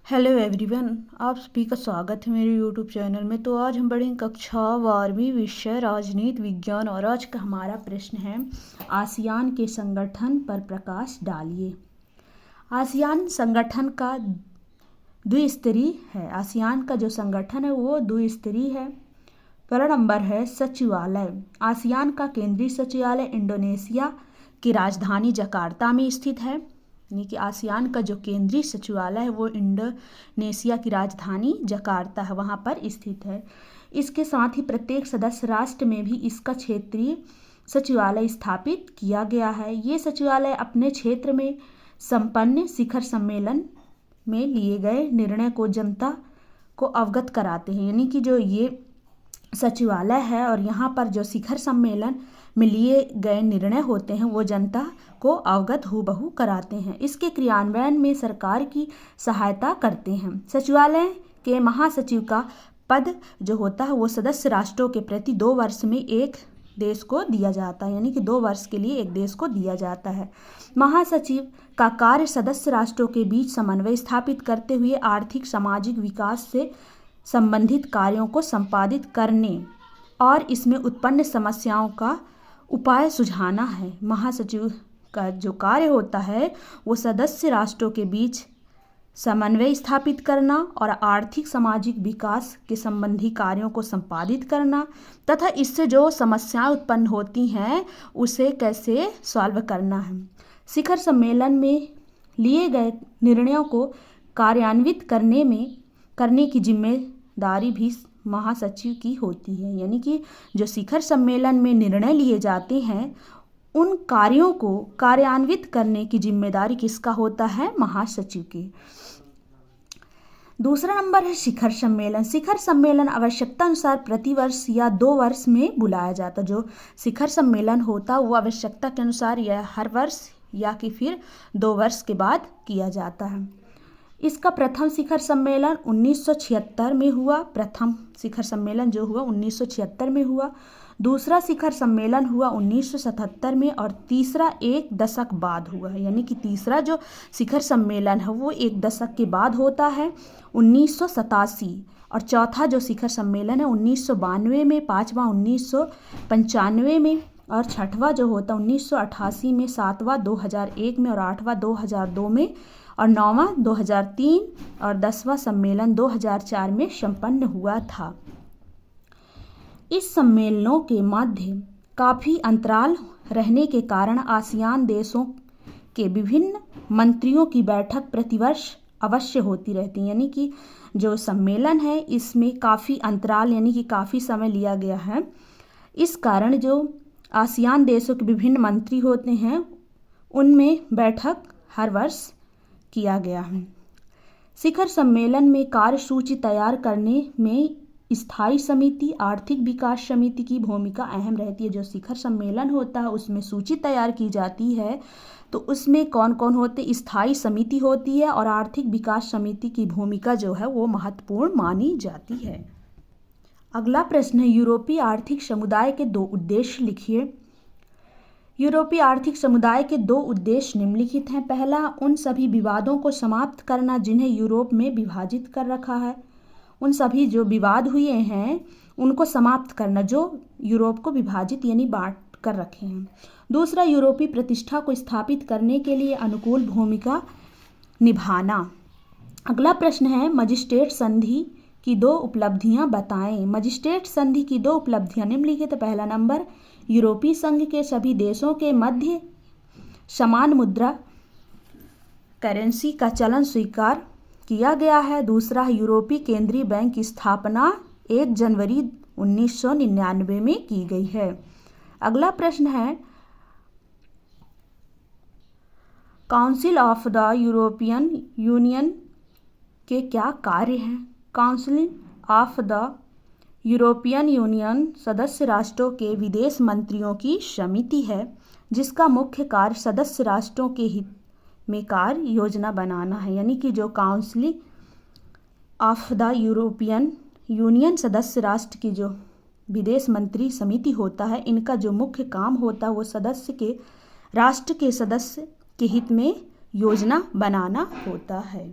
Hello everyone, आप सभी का स्वागत है मेरे यूट्यूब चैनल में। तो आज हम पढ़ेंगे कक्षा 12वीं विषय राजनीति विज्ञान और आज का हमारा प्रश्न है आसियान के संगठन पर प्रकाश डालिए। आसियान संगठन का द्विस्तरीय है। आसियान का जो संगठन है वो द्विस्तरीय है। पहला नंबर है सचिवालय। आसियान का केंद्रीय सचिवालय इंडोनेशिया की राजधानी जकार्ता में स्थित है। यानी कि आसियान का जो केंद्रीय सचिवालय है वो इंडोनेशिया की राजधानी जकार्ता है, वहाँ पर स्थित है। इसके साथ ही प्रत्येक सदस्य राष्ट्र में भी इसका क्षेत्रीय सचिवालय स्थापित किया गया है। ये सचिवालय अपने क्षेत्र में संपन्न शिखर सम्मेलन में लिए गए निर्णय को जनता को अवगत कराते हैं। यानी कि जो ये सचिवालय है और यहाँ पर जो शिखर सम्मेलन में लिए गए निर्णय होते हैं वो जनता को अवगत हूबहू कराते हैं। इसके क्रियान्वयन में सरकार की सहायता करते हैं। सचिवालय के महासचिव का पद जो होता है वो सदस्य राष्ट्रों के प्रति 2 वर्ष में एक देश को दिया जाता है। यानी कि 2 वर्ष के लिए एक देश को दिया जाता है। महासचिव का कार्य सदस्य राष्ट्रों के बीच समन्वय स्थापित करते हुए आर्थिक सामाजिक विकास से संबंधित कार्यों को संपादित करने और इसमें उत्पन्न समस्याओं का उपाय सुझाना है। महासचिव का जो कार्य होता है वो सदस्य राष्ट्रों के बीच समन्वय स्थापित करना और आर्थिक सामाजिक विकास के संबंधी कार्यों को संपादित करना तथा इससे जो समस्याएं उत्पन्न होती हैं उसे कैसे सॉल्व करना है। शिखर सम्मेलन में लिए गए निर्णयों को कार्यान्वित करने की जिम्मेदारी भी महासचिव की होती है। यानी कि जो शिखर सम्मेलन में निर्णय लिए जाते हैं उन कार्यों को कार्यान्वित करने की जिम्मेदारी किसका होता है? महासचिव की। दूसरा नंबर है शिखर सम्मेलन। शिखर सम्मेलन आवश्यकता अनुसार प्रतिवर्ष या 2 वर्ष में बुलाया जाता। जो शिखर सम्मेलन होता वो आवश्यकता के अनुसार या हर वर्ष या कि फिर 2 वर्ष के बाद किया जाता है। इसका प्रथम शिखर सम्मेलन 1976 में हुआ। प्रथम शिखर सम्मेलन जो हुआ 1976 में हुआ। दूसरा शिखर सम्मेलन हुआ 1977 में और तीसरा 1 दशक बाद हुआ है। यानी कि तीसरा जो शिखर सम्मेलन है वो 1 दशक के बाद होता है 1987। और चौथा जो शिखर सम्मेलन है 1992 में, पाँचवा 1995 में और छठवां जो होता 1988 में, सातवां 2001 में और आठवां 2002 में और 9वां 2003 और 10वां सम्मेलन 2004 में संपन्न हुआ था। इस सम्मेलनों के मध्य काफ़ी अंतराल रहने के कारण आसियान देशों के विभिन्न मंत्रियों की बैठक प्रतिवर्ष अवश्य होती रहती है। यानी कि जो सम्मेलन है इसमें काफ़ी अंतराल यानी कि काफ़ी समय लिया गया है। इस कारण जो आसियान देशों के विभिन्न मंत्री होते हैं उनमें बैठक हर वर्ष किया गया है। शिखर सम्मेलन में कार्यसूची तैयार करने में स्थायी समिति, आर्थिक विकास समिति की भूमिका अहम रहती है। जो शिखर सम्मेलन होता है उसमें सूची तैयार की जाती है तो उसमें कौन कौन होते? स्थायी समिति होती है और आर्थिक विकास समिति की भूमिका जो है वो महत्वपूर्ण मानी जाती है। अगला प्रश्न है यूरोपीय आर्थिक समुदाय के 2 उद्देश्य लिखिए। यूरोपीय आर्थिक समुदाय के 2 उद्देश्य निम्नलिखित हैं। पहला, उन सभी विवादों को समाप्त करना जिन्हें यूरोप में विभाजित कर रखा है। उन सभी जो विवाद हुए हैं उनको समाप्त करना जो यूरोप को विभाजित यानी बांट कर रखे हैं। दूसरा, यूरोपीय प्रतिष्ठा को स्थापित करने के लिए अनुकूल भूमिका निभाना। अगला प्रश्न है मजिस्ट्रेट संधि की 2 उपलब्धियां बताएं। मजिस्ट्रेट संधि की 2 उपलब्धियां निम्नलिखित। पहला नंबर, यूरोपीय संघ के सभी देशों के मध्य समान मुद्रा करेंसी का चलन स्वीकार किया गया है। दूसरा, यूरोपीय केंद्रीय बैंक की स्थापना 1 जनवरी 1999 में की गई है। अगला प्रश्न है council of the European union के क्या कार्य हैं? Council of the European union सदस्य राष्ट्रों के विदेश मंत्रियों की समिति है जिसका मुख्य कार्य सदस्य राष्ट्रों के हित में कार्य योजना बनाना है। यानी कि जो council of the European union सदस्य राष्ट्र की जो विदेश मंत्री समिति होता है इनका जो मुख्य काम होता है वो राष्ट्र के सदस्य के हित में योजना बनाना होता है।